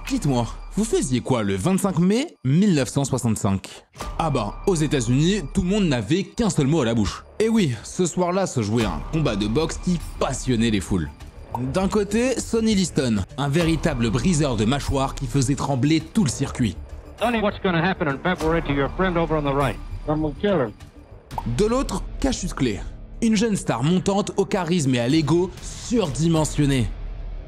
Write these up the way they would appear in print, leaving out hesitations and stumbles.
Dites-moi, vous faisiez quoi le 25 mai 1965? Ah bah, aux États-Unis, tout le monde n'avait qu'un seul mot à la bouche. Et oui, ce soir-là se jouait un combat de boxe qui passionnait les foules. D'un côté, Sonny Liston, un véritable briseur de mâchoire qui faisait trembler tout le circuit. Sonny, what's going to happen in February to your friend over on the right? I'm gonna kill him. De l'autre, Cassius Clay, une jeune star montante au charisme et à l'ego surdimensionné.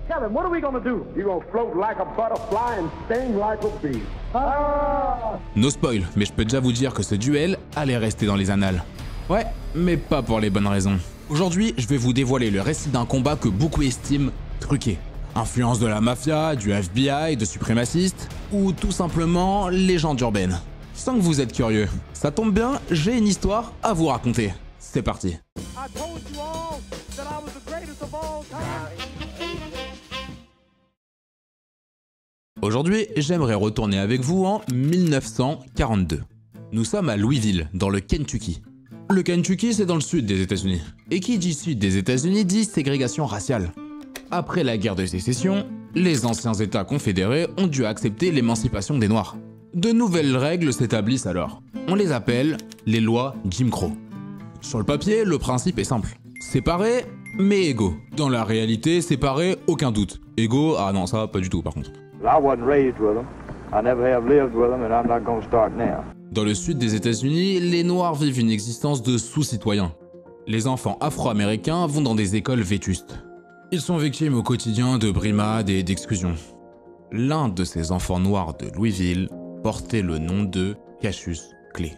Kevin, what are we gonna do? You're gonna float like a butterfly and sting like a bee. Ah! No spoil, mais je peux déjà vous dire que ce duel allait rester dans les annales. Ouais, mais pas pour les bonnes raisons. Aujourd'hui, je vais vous dévoiler le récit d'un combat que beaucoup estiment truqué. Influence de la mafia, du FBI, de suprémacistes, ou tout simplement légende urbaine. Je sens que vous êtes curieux. Ça tombe bien, j'ai une histoire à vous raconter. C'est parti. I told you all that I was the greatest of all time. Aujourd'hui, j'aimerais retourner avec vous en 1942. Nous sommes à Louisville, dans le Kentucky. Le Kentucky, c'est dans le sud des États-Unis. Et qui dit sud des États-Unis dit ségrégation raciale. Après la guerre de sécession, les anciens États confédérés ont dû accepter l'émancipation des Noirs. De nouvelles règles s'établissent alors. On les appelle les lois Jim Crow. Sur le papier, le principe est simple. Séparés, mais égaux. Dans la réalité, séparés, aucun doute. Égaux, ah non, ça pas du tout par contre. I wasn't raised with them. I never have lived with them, and I'm not going to start now. Dans le sud des États-Unis, les Noirs vivent une existence de sous-citoyens. Les enfants afro-américains vont dans des écoles vétustes. Ils sont victimes au quotidien de brimades et d'exclusions. L'un de ces enfants noirs de Louisville portait le nom de Cassius Clay.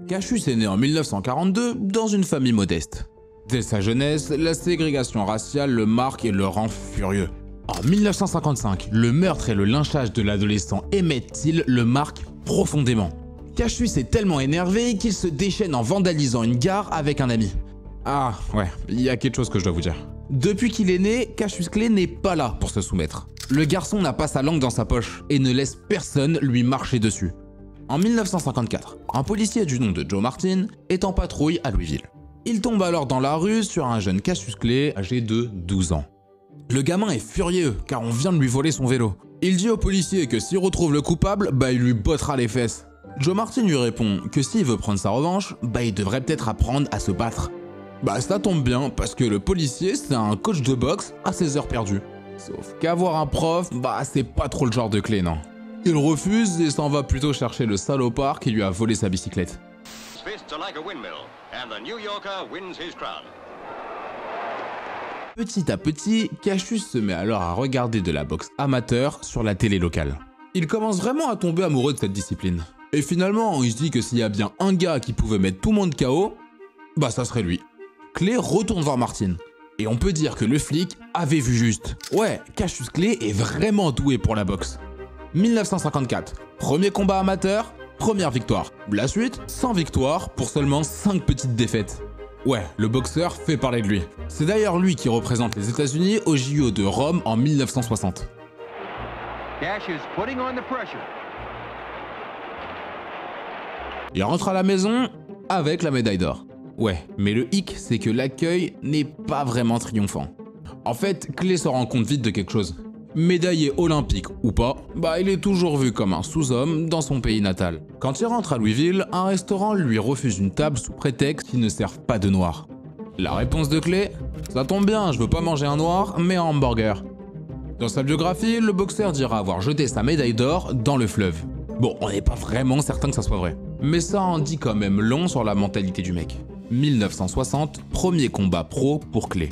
Cassius est né en 1942 dans une famille modeste. Dès sa jeunesse, la ségrégation raciale le marque et le rend furieux. En 1955, le meurtre et le lynchage de l'adolescent Emmett Till le marquent profondément. Cassius est tellement énervé qu'il se déchaîne en vandalisant une gare avec un ami. Ah ouais, il y a quelque chose que je dois vous dire. Depuis qu'il est né, Cassius Clay n'est pas là pour se soumettre. Le garçon n'a pas sa langue dans sa poche et ne laisse personne lui marcher dessus. En 1954, un policier du nom de Joe Martin est en patrouille à Louisville. Il tombe alors dans la rue sur un jeune Cassius Clay âgé de 12 ans. Le gamin est furieux car on vient de lui voler son vélo. Il dit au policier que s'il retrouve le coupable, il lui bottera les fesses. Joe Martin lui répond que s'il veut prendre sa revanche, il devrait peut-être apprendre à se battre. Ça tombe bien parce que le policier c'est un coach de boxe à ses heures perdues. Sauf qu'avoir un prof, c'est pas trop le genre de Clay, non. Il refuse et s'en va plutôt chercher le salopard qui lui a volé sa bicyclette. Petit à petit, Cassius se met alors à regarder de la boxe amateur sur la télé locale. Il commence vraiment à tomber amoureux de cette discipline. Et finalement, il se dit que s'il y a bien un gars qui pouvait mettre tout le monde KO, ça serait lui. Clay retourne voir Martin. Et on peut dire que le flic avait vu juste. Ouais, Cassius Clay est vraiment doué pour la boxe. 1954, premier combat amateur, première victoire. La suite, 100 victoires pour seulement 5 petites défaites. Ouais, le boxeur fait parler de lui. C'est d'ailleurs lui qui représente les États-Unis au JO de Rome en 1960. Il rentre à la maison avec la médaille d'or. Ouais, mais le hic, c'est que l'accueil n'est pas vraiment triomphant. En fait, Clay se rend compte vite de quelque chose. Médaillé olympique ou pas, il est toujours vu comme un sous-homme dans son pays natal. Quand il rentre à Louisville, un restaurant lui refuse une table sous prétexte qu'ils ne servent pas de noirs. La réponse de Clay, ça tombe bien, je veux pas manger un noir, mais un hamburger. Dans sa biographie, le boxeur dira avoir jeté sa médaille d'or dans le fleuve. Bon, on n'est pas vraiment certain que ça soit vrai. Mais ça en dit quand même long sur la mentalité du mec. 1960, premier combat pro pour Clay.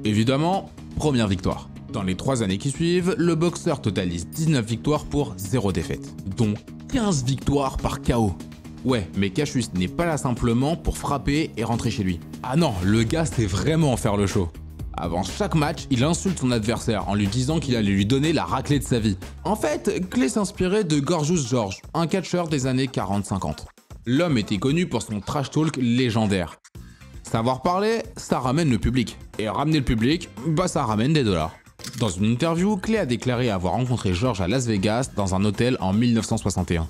Évidemment, première victoire. Dans les 3 années qui suivent, le boxeur totalise 19 victoires pour 0 défaite, dont 15 victoires par KO. Ouais, mais Cassius n'est pas là simplement pour frapper et rentrer chez lui. Ah non, le gars sait vraiment faire le show. Avant chaque match, il insulte son adversaire en lui disant qu'il allait lui donner la raclée de sa vie. En fait, Clay s'inspirait de Gorgeous George, un catcheur des années 40-50. L'homme était connu pour son trash talk légendaire. Savoir parler, ça ramène le public. Et ramener le public, ça ramène des dollars. Dans une interview, Clay a déclaré avoir rencontré George à Las Vegas dans un hôtel en 1961.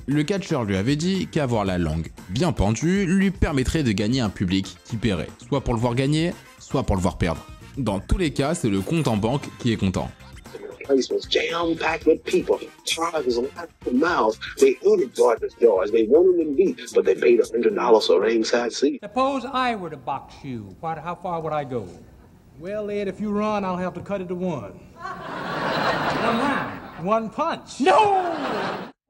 Le catcheur lui avait dit qu'avoir la langue bien pendue lui permettrait de gagner un public qui paierait, soit pour le voir gagner, soit pour le voir perdre. Dans tous les cas, c'est le compte en banque qui est content. place was jam-packed with people. Target was a lot of mouths. They hated Gardner's doors. They wanted them beat, but they paid $100 for a ringside seat. Suppose I were to box you. How far would I go? Well, Ed, if you run, I'll have to cut it to one. One round. One punch. No!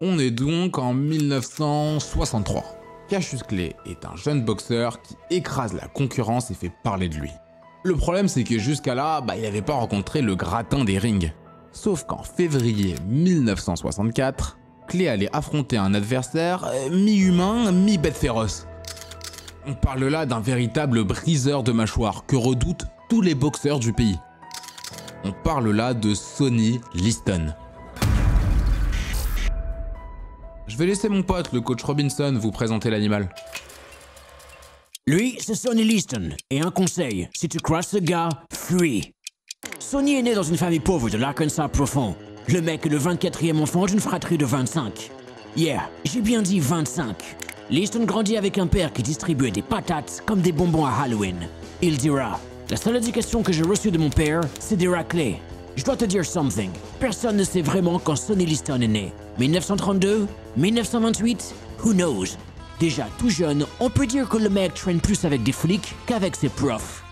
On est donc en 1963. Cassius Clay est un jeune boxeur qui écrase la concurrence et fait parler de lui. Le problème, c'est que jusqu'à là, il n'avait pas rencontré le gratin des rings. Sauf qu'en février 1964, Clay allait affronter un adversaire mi-humain, mi-bête féroce. On parle là d'un véritable briseur de mâchoire que redoutent tous les boxeurs du pays. On parle là de Sonny Liston. Je vais laisser mon pote, le coach Robinson, vous présenter l'animal. Lui, c'est Sonny Liston. Et un conseil, si tu croises ce gars, fuis. Sonny est né dans une famille pauvre de l'Arkansas profond. Le mec est le 24e enfant d'une fratrie de 25. Yeah, j'ai bien dit 25. Liston grandit avec un père qui distribuait des patates comme des bonbons à Halloween. Il dira, la seule éducation que j'ai reçue de mon père, c'est des raclés. Je dois te dire something. Personne ne sait vraiment quand Sonny Liston est né. 1932? 1928? Who knows? Déjà tout jeune, on peut dire que le mec traîne plus avec des flics qu'avec ses profs.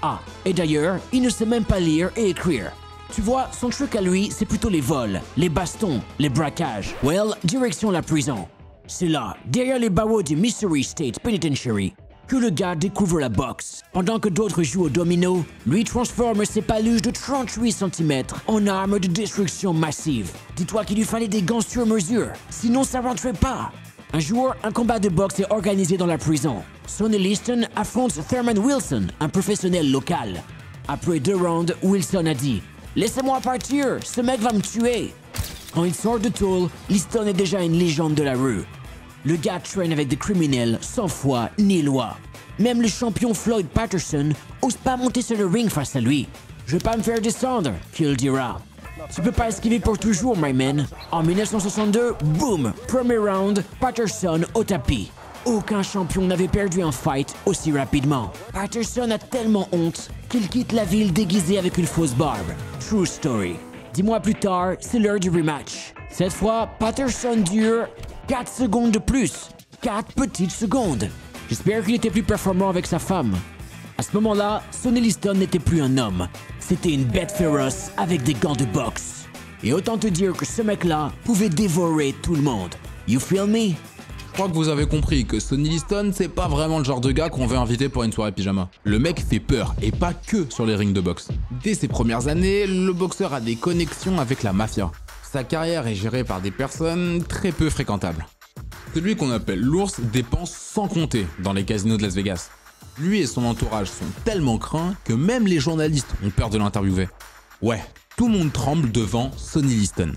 Ah, et d'ailleurs, il ne sait même pas lire et écrire. Tu vois, son truc à lui, c'est plutôt les vols, les bastons, les braquages. Well, direction la prison. C'est là, derrière les barreaux du Missouri State Penitentiary, que le gars découvre la boxe. Pendant que d'autres jouent au domino, lui transforme ses paluches de 38 cm en armes de destruction massive. Dis-toi qu'il lui fallait des gants sur mesure, sinon ça rentrait pas. Un jour, un combat de boxe est organisé dans la prison. Sonny Liston affronte Thurman Wilson, un professionnel local. Après 2 rounds, Wilson a dit « Laissez-moi partir, ce mec va me tuer ». Quand il sort de tôle, Liston est déjà une légende de la rue. Le gars traîne avec des criminels sans foi ni loi. Même le champion Floyd Patterson ose pas monter sur le ring face à lui. « Je vais pas me faire descendre », qu'il dira. Tu peux pas esquiver pour toujours, my man. En 1962, boum, premier round, Patterson au tapis. Aucun champion n'avait perdu un fight aussi rapidement. Patterson a tellement honte qu'il quitte la ville déguisé avec une fausse barbe. True story. 10 mois plus tard, c'est l'heure du rematch. Cette fois, Patterson dure 4 secondes de plus. 4 petites secondes. J'espère qu'il était plus performant avec sa femme. À ce moment-là, Sonny Liston n'était plus un homme. C'était une bête féroce avec des gants de boxe. Et autant te dire que ce mec-là pouvait dévorer tout le monde. You feel me? Je crois que vous avez compris que Sonny Liston, c'est pas vraiment le genre de gars qu'on veut inviter pour une soirée pyjama. Le mec fait peur, et pas que sur les rings de boxe. Dès ses premières années, le boxeur a des connexions avec la mafia. Sa carrière est gérée par des personnes très peu fréquentables. Celui qu'on appelle l'ours dépense sans compter dans les casinos de Las Vegas. Lui et son entourage sont tellement craints que même les journalistes ont peur de l'interviewer. Ouais, tout le monde tremble devant Sonny Liston.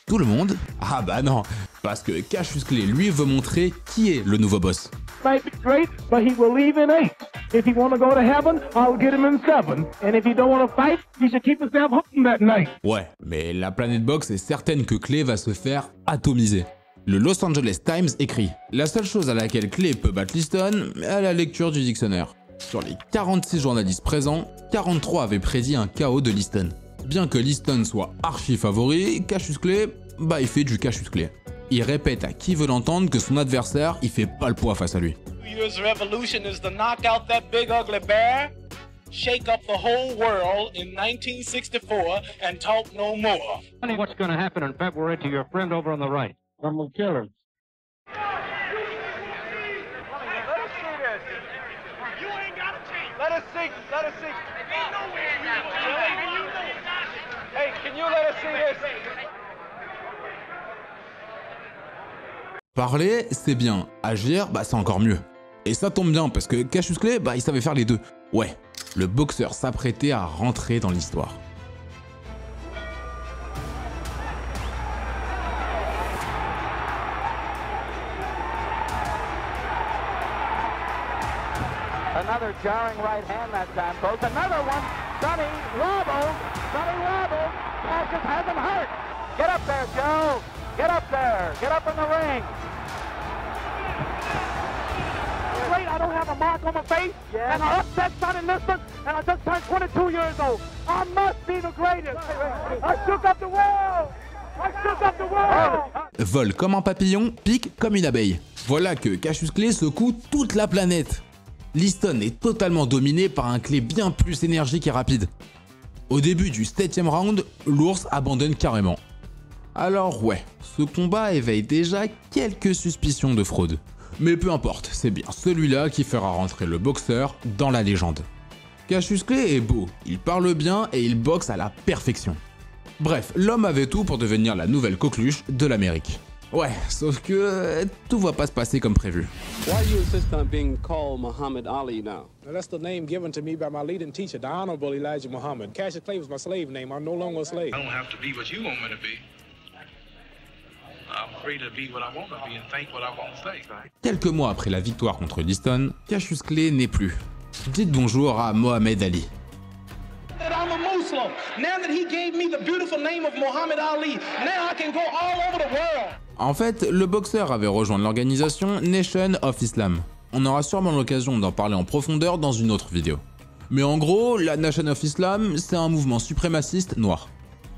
Tout le monde? Ah bah non, parce que Cassius Clay lui veut montrer qui est le nouveau boss. Might be great, but he will leave in 8. If he want to go to heaven, I'll get him in 7. And if he don't want to fight, he should keep himself home that night. Ouais, mais la planète boxe est certaine que Clay va se faire atomiser. Le Los Angeles Times écrit « La seule chose à laquelle Clay peut battre Liston est à la lecture du dictionnaire. » Sur les 46 journalistes présents, 43 avaient prédit un KO de Liston. Bien que Liston soit archi favori, Cassius Clay, il fait du Cassius Clay. Il répète à qui veut l'entendre que son adversaire, il fait pas le poids face à lui. New Year's revolution is to knock out that big ugly bear, shake up the whole world in 1964, and talk no more. What's going to happen in February to your friend over on the right? I'm going to kill him. Let us see. Hey, can you let us see this? Parler, c'est bien. Agir, c'est encore mieux. Et ça tombe bien parce que Cassius Clay, il savait faire les deux. Ouais, le boxeur s'apprêtait à rentrer dans l'histoire. Another jarring right hand that time, folks. Another one. Sonny wobbles. Cassius has him hurt. Get up there, Joe. Get up there. Get up in the ring. great. I don't have a mark on my face. And I upset Sonny Liston. And I just turned 22 years old. I must be the greatest. I shook up the world. I shook up the world. Vole comme un papillon, pique comme une abeille. Voilà que Cassius Clay secoue toute la planète. Liston est totalement dominé par un Clay bien plus énergique et rapide. Au début du 7e round, l'ours abandonne carrément. Alors ouais, ce combat éveille déjà quelques suspicions de fraude. Mais peu importe, c'est bien celui-là qui fera rentrer le boxeur dans la légende. Cassius Clay est beau, il parle bien et il boxe à la perfection. Bref, l'homme avait tout pour devenir la nouvelle coqueluche de l'Amérique. Ouais, sauf que tout va pas se passer comme prévu. Why do you insist on being called Muhammad Ali now? Now, that's the name given to me by my leading teacher, the Honorable Elijah Muhammad. Cassius Clay was my slave name. I'm no longer a slave. I don't have to be what you want me to be. I'm free to be what I want to be and think what I want to say. Quelques mois après la victoire contre Liston, Cassius Clay n'est plus. Dites bonjour à Mohamed Ali. I'm a Muslim. Now that he gave me the beautiful name of Muhammad Ali, now I can go all over the world. En fait, le boxeur avait rejoint l'organisation Nation of Islam. On aura sûrement l'occasion d'en parler en profondeur dans une autre vidéo. Mais en gros, la Nation of Islam, c'est un mouvement suprémaciste noir.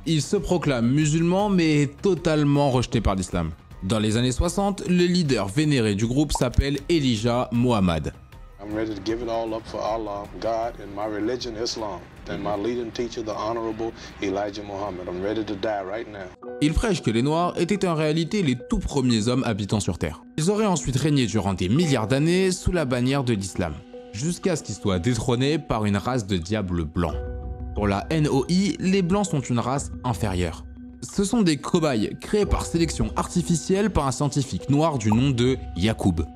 Il se proclame musulman mais est totalement rejeté par l'islam. Dans les années 60, le leader vénéré du groupe s'appelle Elijah Muhammad. I'm ready to give it all up for Allah, God, and my religion, Islam, and my leading teacher, the Honorable Elijah Muhammad. I'm ready to die right now. Il prêche que les Noirs étaient en réalité les tout premiers hommes habitant sur Terre. Ils auraient ensuite régné durant des milliards d'années sous la bannière de l'islam, jusqu'à ce qu'ils soient détrônés par une race de diables blancs. Pour la NOI, les Blancs sont une race inférieure. Ce sont des cobayes créés par sélection artificielle par un scientifique noir du nom de Yacoub.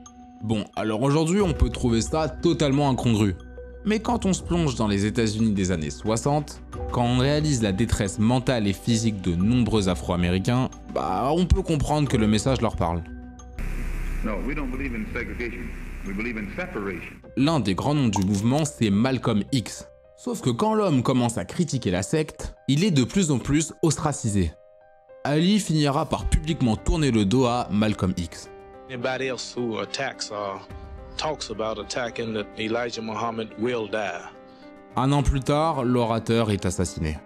Bon, alors aujourd'hui, on peut trouver ça totalement incongru. Mais quand on se plonge dans les États-Unis des années 60, quand on réalise la détresse mentale et physique de nombreux Afro-Américains, bah on peut comprendre que le message leur parle. L'un des grands noms du mouvement, c'est Malcolm X. Sauf que quand l'homme commence à critiquer la secte, il est de plus en plus ostracisé. Ali finira par publiquement tourner le dos à Malcolm X. Anybody else who attacks or talks about attacking that Elijah Muhammad will die. Un an plus tard, l'orateur est assassiné.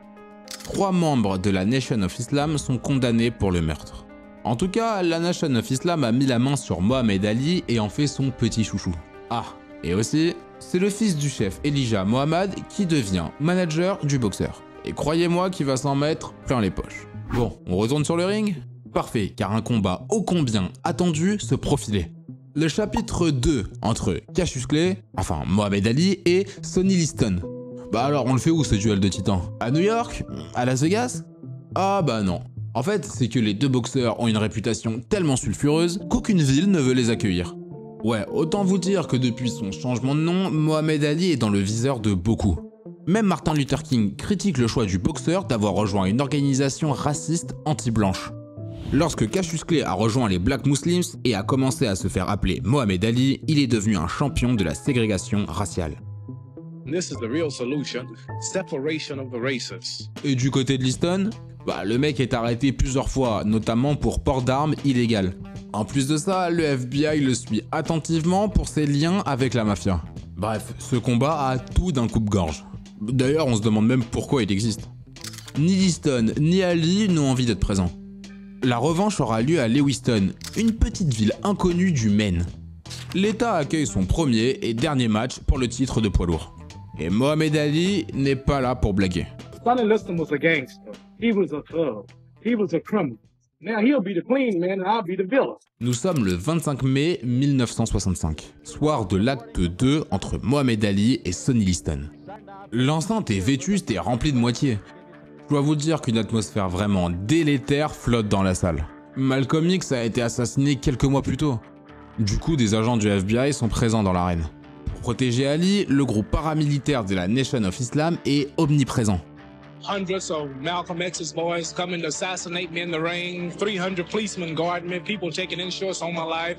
3 membres de la Nation of Islam sont condamnés pour le meurtre. En tout cas, la Nation of Islam a mis la main sur Mohamed Ali et en fait son petit chouchou. Ah, et aussi, c'est le fils du chef Elijah Muhammad qui devient manager du boxeur. Et croyez-moi qu'il va s'en mettre plein les poches. Bon, on retourne sur le ring ? Parfait, car un combat ô combien attendu se profilait. Le chapitre 2 entre Cassius Clay, enfin Mohamed Ali, et Sonny Liston. Bah alors on le fait où ce duel de titans? À New York? À Las Vegas? Ah bah non. En fait, c'est que les deux boxeurs ont une réputation tellement sulfureuse qu'aucune ville ne veut les accueillir. Ouais, autant vous dire que depuis son changement de nom, Mohamed Ali est dans le viseur de beaucoup. Même Martin Luther King critique le choix du boxeur d'avoir rejoint une organisation raciste anti-blanche. Lorsque Cassius Clay a rejoint les Black Muslims et a commencé à se faire appeler Mohamed Ali, il est devenu un champion de la ségrégation raciale. This is the real solution, separation of the races. Et du côté de Liston, bah, le mec est arrêté plusieurs fois, notamment pour port d'armes illégal. En plus de ça, le FBI le suit attentivement pour ses liens avec la mafia. Bref, ce combat a tout d'un coupe-gorge. D'ailleurs, on se demande même pourquoi il existe. Ni Liston ni Ali n'ont envie d'être présents. La revanche aura lieu à Lewiston, une petite ville inconnue du Maine. L'État accueille son premier et dernier match pour le titre de poids lourd. Et Mohamed Ali n'est pas là pour blaguer. Sonny Liston was a gangster. He was a thug. He was a criminal. Now he'll be the clean man and I'll be the villain. Nous sommes le 25 mai 1965, soir de l'acte 2 entre Mohamed Ali et Sonny Liston. L'enceinte est vétuste et remplie de moitié. Je dois vous dire qu'une atmosphère vraiment délétère flotte dans la salle. Malcolm X a été assassiné quelques mois plus tôt. Du coup, des agents du FBI sont présents dans l'arène. Pour protéger Ali, le groupe paramilitaire de la Nation of Islam est omniprésent. Hundreds of Malcolm X's boys coming to assassinate me in the ring. 300 policemen guarding me. People taking insurance on my life.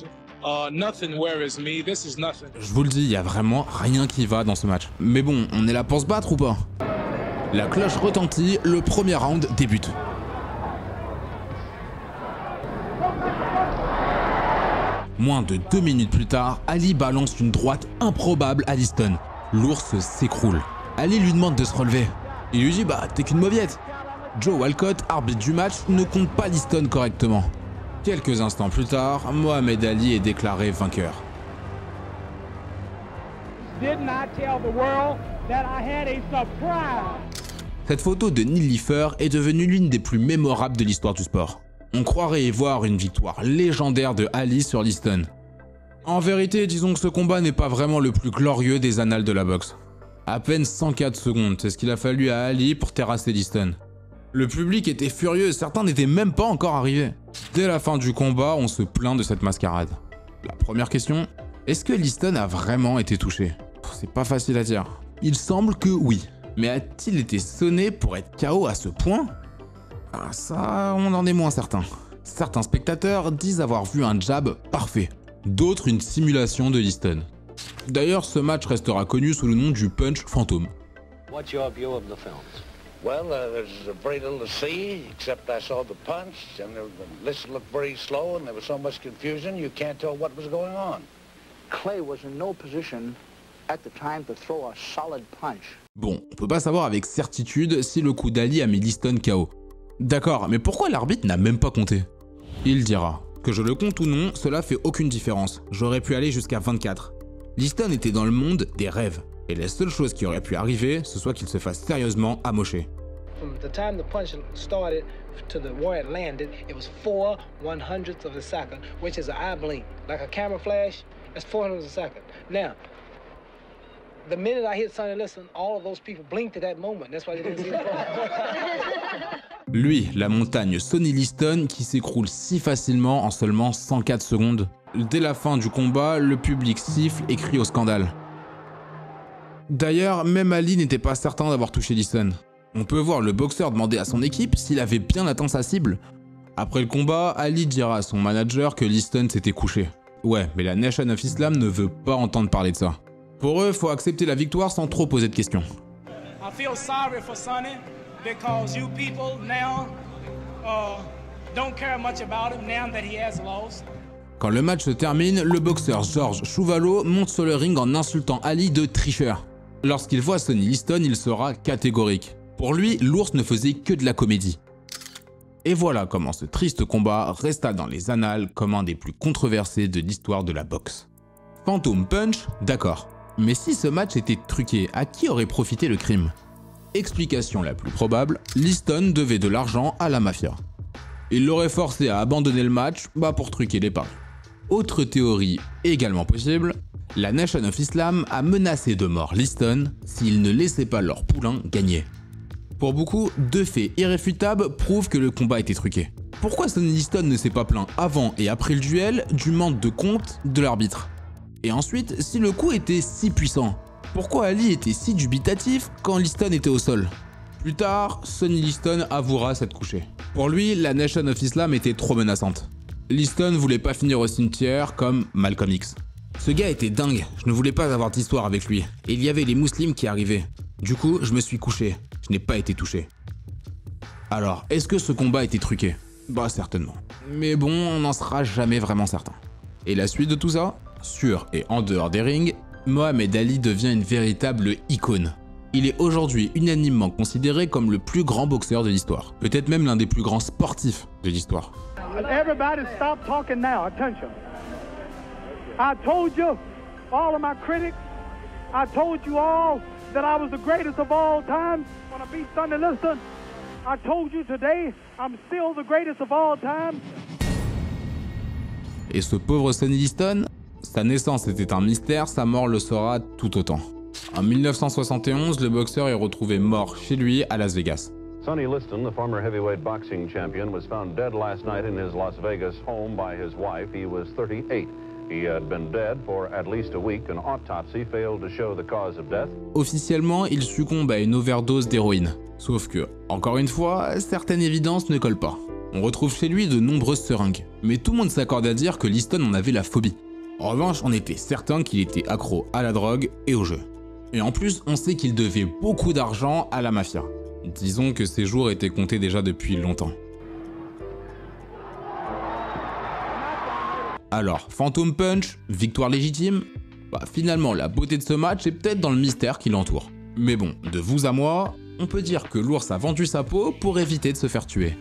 Nothing worries me. This is nothing. Je vous le dis, il y a vraiment rien qui va dans ce match. Mais bon, on est là pour se battre ou pas? La cloche retentit, le premier round débute. Moins de 2 minutes plus tard, Ali balance une droite improbable à Liston. L'ours s'écroule. Ali lui demande de se relever. Il lui dit bah t'es qu'une mauviette. Joe Walcott, arbitre du match, ne compte pas Liston correctement. Quelques instants plus tard, Mohamed Ali est déclaré vainqueur. Didn't I tell the world that I had a surprise? Cette photo de Neil Leifer est devenue l'une des plus mémorables de l'histoire du sport. On croirait y voir une victoire légendaire de Ali sur Liston. En vérité, disons que ce combat n'est pas vraiment le plus glorieux des annales de la boxe. À peine 104 secondes, c'est ce qu'il a fallu à Ali pour terrasser Liston. Le public était furieux, certains n'étaient même pas encore arrivés. Dès la fin du combat, on se plaint de cette mascarade. La première question, est-ce que Liston a vraiment été touché? C'est pas facile à dire. Il semble que oui. Mais a-t-il été sonné pour être KO à ce point? Ah, ça, on en est moins certain. Certains spectateurs disent avoir vu un jab parfait, d'autres une simulation de Liston. D'ailleurs, ce match restera connu sous le nom du punch fantôme. What's your view of the film? Well, there's very little to see, except I saw the punch, and the list looked very slow, and there was so much confusion, you can't tell what was going on. Clay was in no position at the time to throw a solid punch. Bon, on peut pas savoir avec certitude si le coup d'Ali a mis Liston KO. D'accord, mais pourquoi l'arbitre n'a même pas compté? Il dira. Que je le compte ou non, cela fait aucune différence. J'aurais pu aller jusqu'à 24. Liston était dans le monde des rêves. Et la seule chose qui aurait pu arriver, ce soit qu'il se fasse sérieusement amocher. From the time the punch started to the where it landed, it was 4/100ths of a second, which is an eye blink. Like a camera flash, that's 400ths of a second. Now, the minute I hit Sonny Liston, all of those people blinked at that moment. That's why they didn't see the punch. Lui, la montagne Sonny Liston qui s'écroule si facilement en seulement 104 secondes. Dès la fin du combat, le public siffle et crie au scandale. D'ailleurs, même Ali n'était pas certain d'avoir touché Liston. On peut voir le boxeur demander à son équipe s'il avait bien atteint sa cible. Après le combat, Ali dira à son manager que Liston s'était couché. Ouais, mais la Nation of Islam ne veut pas entendre parler de ça. Pour eux, faut accepter la victoire sans trop poser de questions. I feel sorry for Sonny because you people now don't care much about him now that he has lost. Quand le match se termine, le boxeur George Chuvalo monte sur le ring en insultant Ali de tricheur. Lorsqu'il voit Sonny Liston, il sera catégorique. Pour lui, l'ours ne faisait que de la comédie. Et voilà comment ce triste combat resta dans les annales comme un des plus controversés de l'histoire de la boxe. Phantom Punch, d'accord. Mais si ce match était truqué, à qui aurait profité le crime? Explication la plus probable, Liston devait de l'argent à la mafia. Il l'aurait forcé à abandonner le match pour truquer les paris. Autre théorie également possible, la Nation of Islam a menacé de mort Liston s'ils ne laissaient pas leur poulain gagner. Pour beaucoup, deux faits irréfutables prouvent que le combat était truqué. Pourquoi Sonny Liston ne s'est pas plaint avant et après le duel du manque de compte de l'arbitre? Et ensuite, si le coup était si puissant, pourquoi Ali était si dubitatif quand Liston était au sol? Plus tard, Sonny Liston avouera s'être couché. Pour lui, la Nation of Islam était trop menaçante. Liston voulait pas finir au cimetière comme Malcolm X. Ce gars était dingue, je ne voulais pas avoir d'histoire avec lui. Et il y avait les musulmans qui arrivaient. Du coup, je me suis couché. Je n'ai pas été touché. Alors, est-ce que ce combat était truqué? Bah certainement. Mais bon, on n'en sera jamais vraiment certain. Et la suite de tout ça? Sur et en dehors des rings, Mohamed Ali devient une véritable icône. Il est aujourd'hui unanimement considéré comme le plus grand boxeur de l'histoire. Peut-être même l'un des plus grands sportifs de l'histoire. Everybody stop talking now. Attention. I told you, all of my critics, I told you all that I was the greatest of all time when I beat Sonny Liston. I told you today, I'm still the greatest of all time. Et ce pauvre Sonny Liston, sa naissance était un mystère, sa mort le sera tout autant. En 1971, le boxeur est retrouvé mort chez lui à Las Vegas. Sonny Liston, the former heavyweight boxing champion, was found dead last night in his Las Vegas home by his wife. He was 38. He had been dead for at least a week. An autopsy failed to show the cause of death. Officiellement, il succombe à une overdose d'héroïne. Sauf que, encore une fois, certaines évidences ne collent pas. On retrouve chez lui de nombreuses seringues. Mais tout le monde s'accorde à dire que Liston en avait la phobie. En revanche, on était certain qu'il était accro à la drogue et au jeu. Et en plus, on sait qu'il devait beaucoup d'argent à la mafia. Disons que ses jours étaient comptés déjà depuis longtemps. Alors, Phantom Punch, victoire légitime? Bah finalement, la beauté de ce match est peut-être dans le mystère qui l'entoure. Mais bon, de vous à moi, on peut dire que l'ours a vendu sa peau pour éviter de se faire tuer.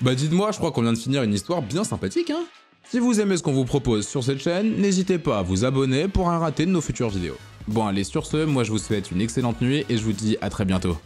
Bah dites-moi, je crois qu'on vient de finir une histoire bien sympathique, hein? Si vous aimez ce qu'on vous propose sur cette chaîne, n'hésitez pas à vous abonner pour rien rater de nos futures vidéos. Bon allez, sur ce, moi je vous souhaite une excellente nuit et je vous dis à très bientôt.